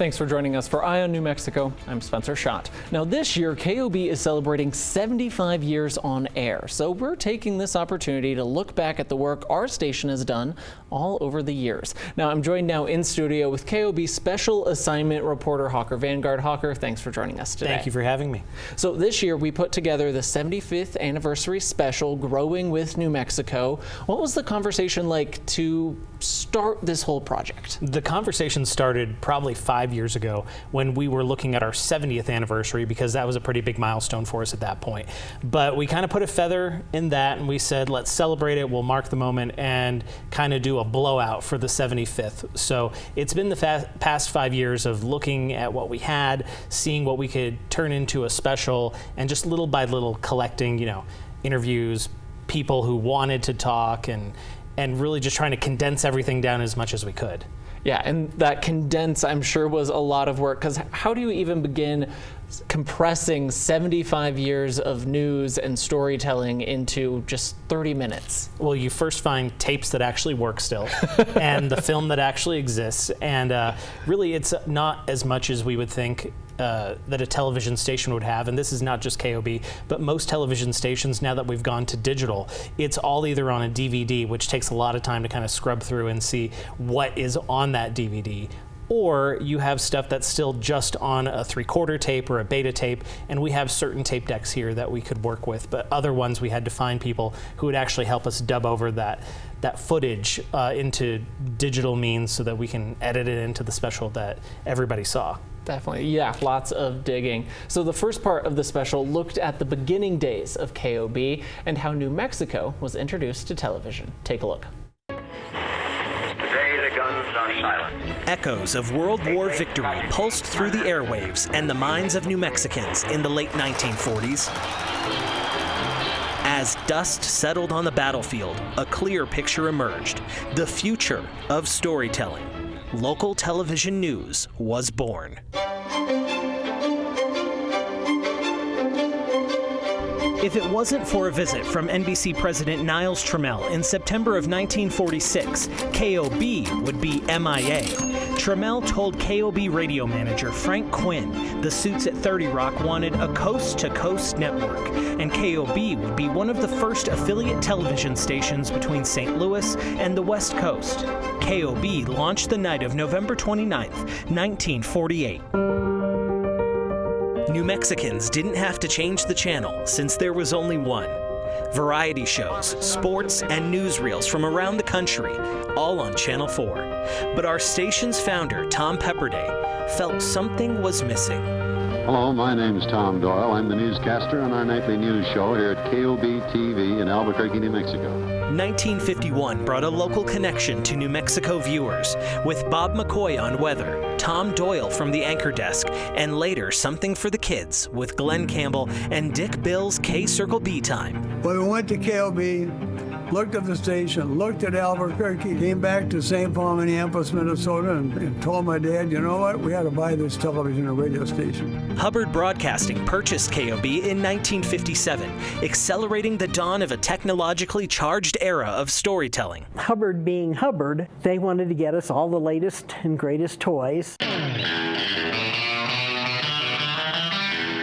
Thanks for joining us for Eye on New Mexico. I'm Spencer Schott. Now this year, KOB is celebrating 75 years on air. So we're taking this opportunity to look back at the work our station has done all over the years. Now I'm joined now in studio with KOB Special Assignment Reporter Hawker Vanguard. Hawker, thanks for joining us today. Thank you for having me. So this year we put together the 75th anniversary special, Growing with New Mexico. What was the conversation like to start this whole project? The conversation started probably 5 years ago when we were looking at our 70th anniversary, because that was a pretty big milestone for us at that point. But we kind of put a feather in that and we said, let's celebrate it, we'll mark the moment and kind of do a blowout for the 75th. So it's been the past 5 years of looking at what we had, seeing what we could turn into a special, and just little by little collecting, interviews, people who wanted to talk, and really just trying to condense everything down as much as we could. Yeah, and that condense, I'm sure, was a lot of work, because how do you even begin compressing 75 years of news and storytelling into just 30 minutes? Well, you first find tapes that actually work still, and the film that actually exists, and really it's not as much as we would think that a television station would have, and this is not just KOB, but most television stations, now that we've gone to digital, it's all either on a DVD, which takes a lot of time to kind of scrub through and see what is on that DVD, or you have stuff that's still just on a 3/4 tape or a beta tape, and we have certain tape decks here that we could work with, but other ones we had to find people who would actually help us dub over that footage into digital means so that we can edit it into the special that everybody saw. Definitely, yeah, lots of digging. So the first part of the special looked at the beginning days of KOB and how New Mexico was introduced to television. Take a look. Today the guns are silent. Echoes of World War victory pulsed through the airwaves and the minds of New Mexicans in the late 1940s. As dust settled on the battlefield, a clear picture emerged: the future of storytelling. Local television news was born. If it wasn't for a visit from NBC President Niles Trammell in September of 1946, KOB would be MIA. Trammell told KOB radio manager Frank Quinn the suits at 30 Rock wanted a coast-to-coast network, and KOB would be one of the first affiliate television stations between St. Louis and the West Coast. KOB launched the night of November 29th, 1948. New Mexicans didn't have to change the channel since there was only one. Variety shows, sports, and newsreels from around the country, all on Channel 4. But our station's founder, Tom Pepperday, felt something was missing. Hello, my name is Tom Doyle. I'm the newscaster on our nightly news show here at KOB TV in Albuquerque, New Mexico. 1951 brought a local connection to New Mexico viewers, with Bob McCoy on weather, Tom Doyle from the anchor desk, and later Something for the Kids with Glenn Campbell and Dick Bill's K-Circle B Time. When we went to KOB, looked at the station, looked at Albuquerque, came back to St. Paul, Minneapolis, Minnesota, and told my dad, you know what, we had to buy this television and radio station. Hubbard Broadcasting purchased KOB in 1957, accelerating the dawn of a technologically charged era of storytelling. Hubbard being Hubbard, they wanted to get us all the latest and greatest toys.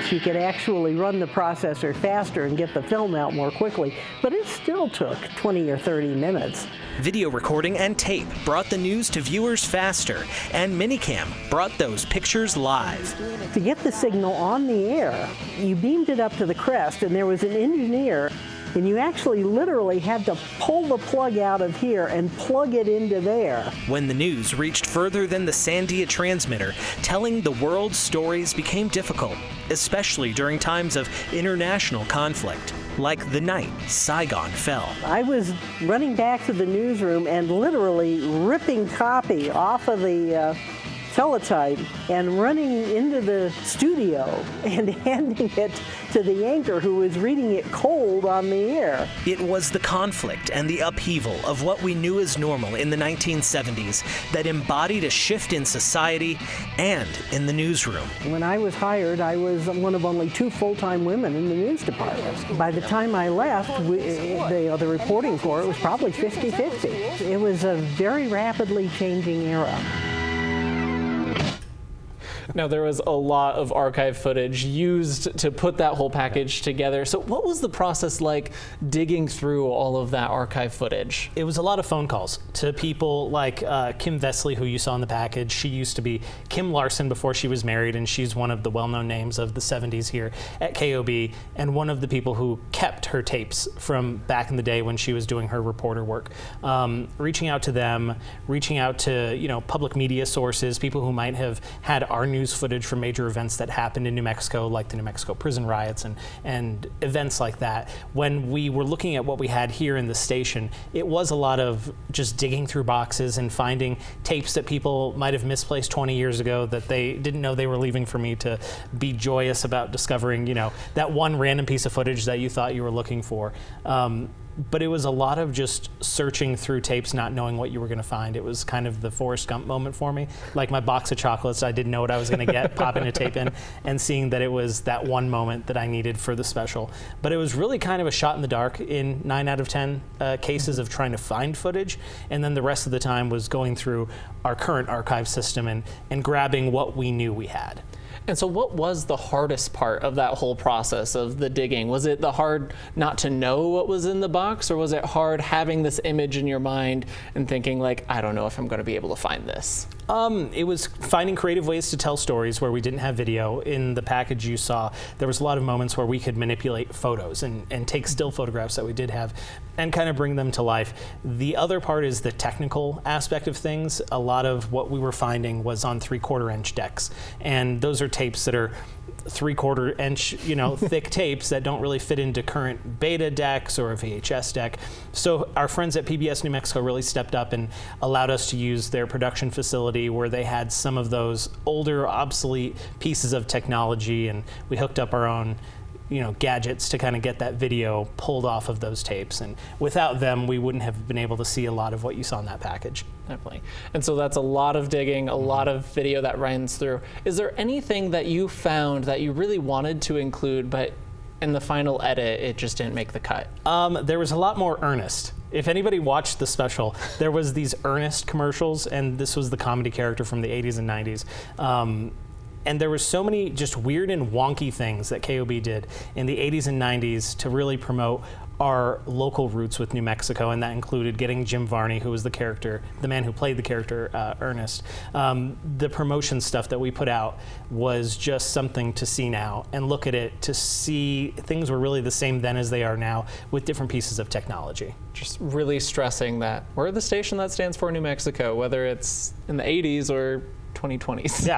You could actually run the processor faster and get the film out more quickly, but it still took 20 or 30 minutes. Video recording and tape brought the news to viewers faster, and Minicam brought those pictures live. To get the signal on the air, you beamed it up to the crest, and there was an engineer, and you actually literally had to pull the plug out of here and plug it into there. When the news reached further than the Sandia transmitter, telling the world's stories became difficult, especially during times of international conflict, like the night Saigon fell. I was running back to the newsroom and literally ripping copy off of the teletype and running into the studio and handing it to the anchor who was reading it cold on the air. It was the conflict and the upheaval of what we knew as normal in the 1970s that embodied a shift in society and in the newsroom. When I was hired, I was one of only 2 full-time women in the news department. By the time I left, the reporting for it was probably 50-50. It was a very rapidly changing era. Now, there was a lot of archive footage used to put that whole package together. So what was the process like digging through all of that archive footage? It was a lot of phone calls to people like Kim Vesley, who you saw in the package. She used to be Kim Larson before she was married, and she's one of the well-known names of the 70s here at KOB, and one of the people who kept her tapes from back in the day when she was doing her reporter work. Reaching out to them, reaching out to public media sources, people who might have had our news footage from major events that happened in New Mexico, like the New Mexico prison riots and events like that. When we were looking at what we had here in the station, it was a lot of just digging through boxes and finding tapes that people might have misplaced 20 years ago that they didn't know they were leaving for me to be joyous about discovering, that one random piece of footage that you thought you were looking for. But it was a lot of just searching through tapes, not knowing what you were going to find. It was kind of the Forrest Gump moment for me. Like my box of chocolates, I didn't know what I was going to get, popping a tape in, and seeing that it was that one moment that I needed for the special. But it was really kind of a shot in the dark in 9 out of 10 cases of trying to find footage. And then the rest of the time was going through our current archive system and grabbing what we knew we had. And so what was the hardest part of that whole process of the digging? Was it the hard not to know what was in the box, or was it hard having this image in your mind and thinking like, I don't know if I'm going to be able to find this? It was finding creative ways to tell stories where we didn't have video. In the package you saw, there was a lot of moments where we could manipulate photos and take still photographs that we did have and kind of bring them to life. The other part is the technical aspect of things. A lot of what we were finding was on 3/4 inch decks, and those are tapes that are 3/4 inch, thick tapes that don't really fit into current beta decks or a VHS deck. So our friends at PBS New Mexico really stepped up and allowed us to use their production facility where they had some of those older, obsolete pieces of technology, and we hooked up our own gadgets to kind of get that video pulled off of those tapes. And without them, we wouldn't have been able to see a lot of what you saw in that package. Definitely. And so that's a lot of digging, a lot of video that runs through. Is there anything that you found that you really wanted to include, but in the final edit, it just didn't make the cut? There was a lot more Ernest. If anybody watched the special, there was these Ernest commercials, and this was the comedy character from the 80s and 90s. And there were so many just weird and wonky things that KOB did in the 80s and 90s to really promote our local roots with New Mexico, and that included getting Jim Varney, who was the man who played the character Ernest. The promotion stuff that we put out was just something to see now and look at it to see things were really the same then as they are now with different pieces of technology. Just really stressing that we're the station that stands for New Mexico, whether it's in the 80s or 2020s. Yeah,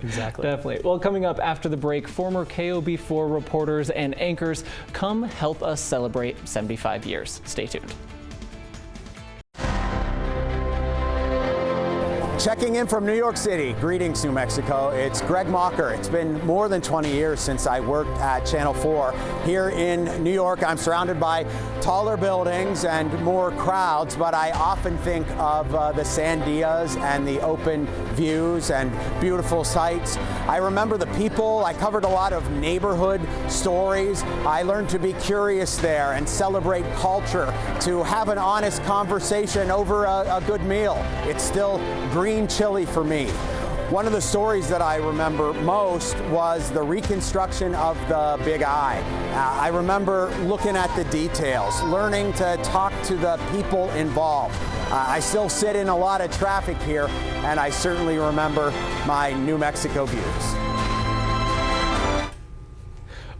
exactly. Definitely. Well, coming up after the break, former KOB4 reporters and anchors come help us celebrate 75 years. Stay tuned. Checking in from New York City. Greetings, New Mexico. It's Greg Mocker. It's been more than 20 years since I worked at Channel 4 here in New York. I'm surrounded by taller buildings and more crowds, but I often think of the sandias and the open views and beautiful sights. I remember the people. I covered a lot of neighborhood stories. I learned to be curious there and celebrate culture, to have an honest conversation over a good meal. It's still green chili for me. One of the stories that I remember most was the reconstruction of the Big I. I remember looking at the details, learning to talk to the people involved. I still sit in a lot of traffic here, and I certainly remember my New Mexico views.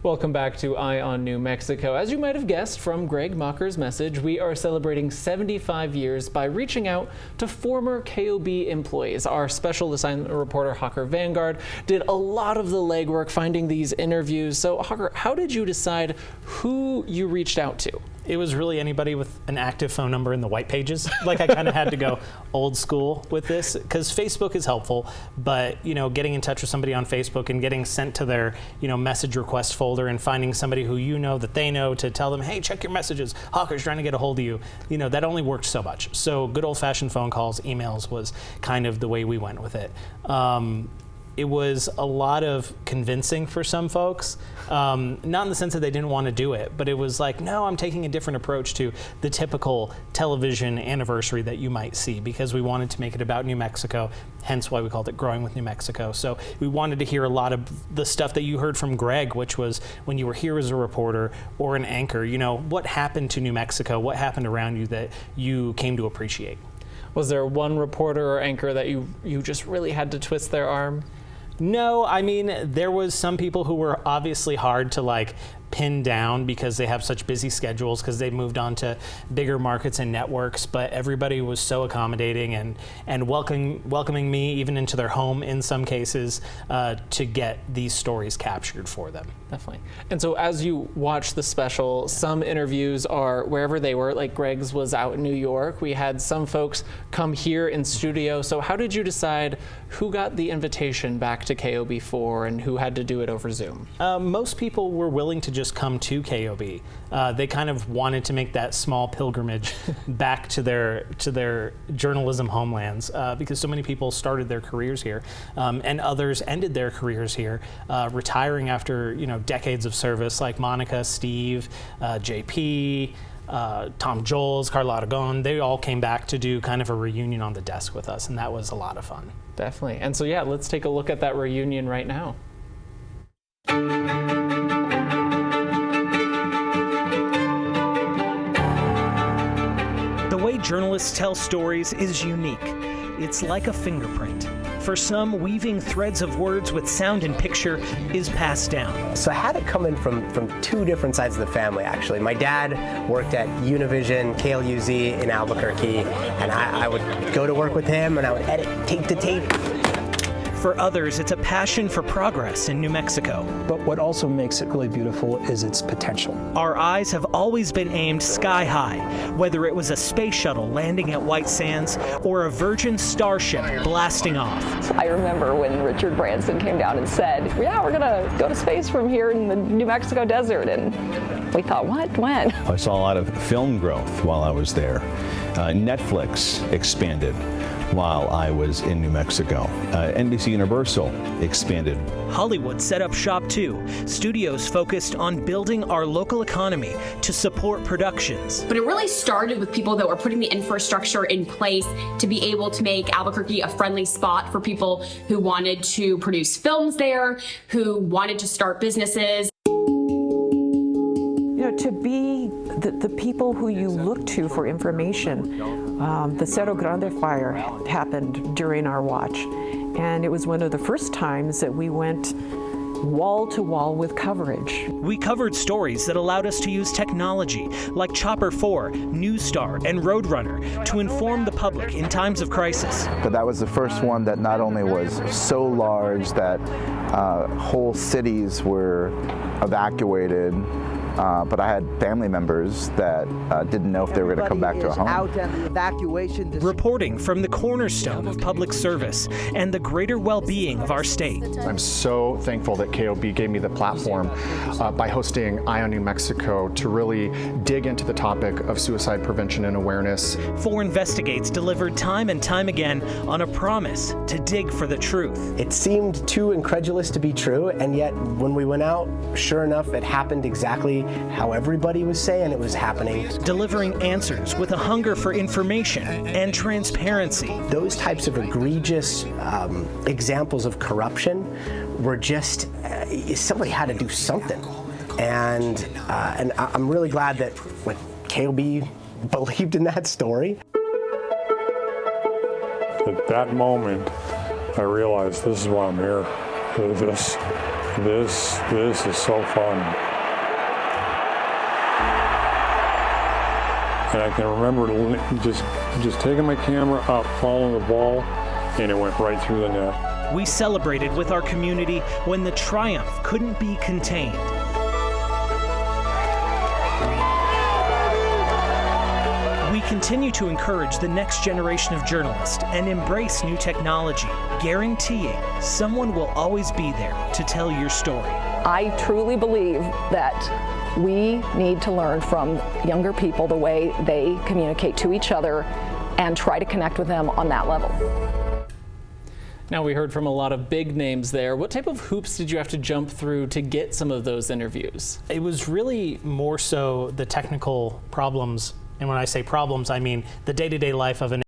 Welcome back to Eye on New Mexico. As you might have guessed from Greg Mocker's message, we are celebrating 75 years by reaching out to former KOB employees. Our special assignment reporter, Hawker Vanguard, did a lot of the legwork finding these interviews. So, Hawker, how did you decide who you reached out to? It was really anybody with an active phone number in the white pages. Like, I kind of had to go old school with this because Facebook is helpful, but getting in touch with somebody on Facebook and getting sent to their message request folder and finding somebody who that they know to tell them, hey, check your messages, Hawker's trying to get a hold of you, that only worked so much. So good old-fashioned phone calls, emails was kind of the way we went with it. it was a lot of convincing for some folks, not in the sense that they didn't want to do it, but it was like, no, I'm taking a different approach to the typical television anniversary that you might see, because we wanted to make it about New Mexico, hence why we called it Growing with New Mexico. So we wanted to hear a lot of the stuff that you heard from Greg, which was when you were here as a reporter or an anchor, you know, what happened to New Mexico, what happened around you that you came to appreciate? Was there one reporter or anchor that you just really had to twist their arm? No, I mean, there was some people who were obviously hard to like pin down because they have such busy schedules, because they moved on to bigger markets and networks, but everybody was so accommodating and welcoming me even into their home in some cases to get these stories captured for them. Definitely. And so as you watch the special, some interviews are wherever they were, like Greg's was out in New York. We had some folks come here in studio. So how did you decide who got the invitation back to KOB4 and who had to do it over Zoom? Most people were willing to just come to KOB. They kind of wanted to make that small pilgrimage back to their journalism homelands, because so many people started their careers here, and others ended their careers here, retiring after decades of service, like Monica, Steve, JP, Tom Joles, Carla Aragon. They all came back to do kind of a reunion on the desk with us, and that was a lot of fun. Definitely. And so yeah, let's take a look at that reunion right now. The way journalists tell stories is unique. It's like a fingerprint. For some, weaving threads of words with sound and picture is passed down. So I had it coming from two different sides of the family, actually. My dad worked at Univision, KLUZ in Albuquerque, and I would go to work with him and I would edit tape to tape. For others, it's a passion for progress in New Mexico. But what also makes it really beautiful is its potential. Our eyes have always been aimed sky high, whether it was a space shuttle landing at White Sands or a Virgin starship blasting off. I remember when Richard Branson came down and said, yeah, we're going to go to space from here in the New Mexico desert. And we thought, what? When? I saw a lot of film growth while I was there. Netflix expanded while I was in New Mexico. NBC Universal expanded. Hollywood set up shop too. Studios focused on building our local economy to support productions. But it really started with people that were putting the infrastructure in place to be able to make Albuquerque a friendly spot for people who wanted to produce films there, who wanted to start businesses. To be the people who you look to for information. The Cerro Grande fire happened during our watch, and it was one of the first times that we went wall to wall with coverage. We covered stories that allowed us to use technology like Chopper 4, News Star, and Roadrunner to inform the public in times of crisis. But that was the first one that not only was so large that whole cities were evacuated, but I had family members that didn't know if they were going to come back to a home. Out at the evacuation. Reporting from the cornerstone of public service and the greater well-being of our state. I'm so thankful that KOB gave me the platform by hosting Eye on New Mexico to really dig into the topic of suicide prevention and awareness. 4 Investigates delivered time and time again on a promise to dig for the truth. It seemed too incredulous to be true, and yet when we went out, sure enough, it happened exactly how everybody was saying it was happening. Delivering answers with a hunger for information and transparency. Those types of egregious examples of corruption were just, somebody had to do something. And I'm really glad that KOB believed in that story. At that moment, I realized this is why I'm here. This is so fun. And I can remember just taking my camera up, following the ball, and it went right through the net. We celebrated with our community when the triumph couldn't be contained. We continue to encourage the next generation of journalists and embrace new technology, guaranteeing someone will always be there to tell your story. I truly believe that we need to learn from younger people the way they communicate to each other and try to connect with them on that level. Now, we heard from a lot of big names there. What type of hoops did you have to jump through to get some of those interviews? It was really more so the technical problems. And when I say problems, I mean the day-to-day life of an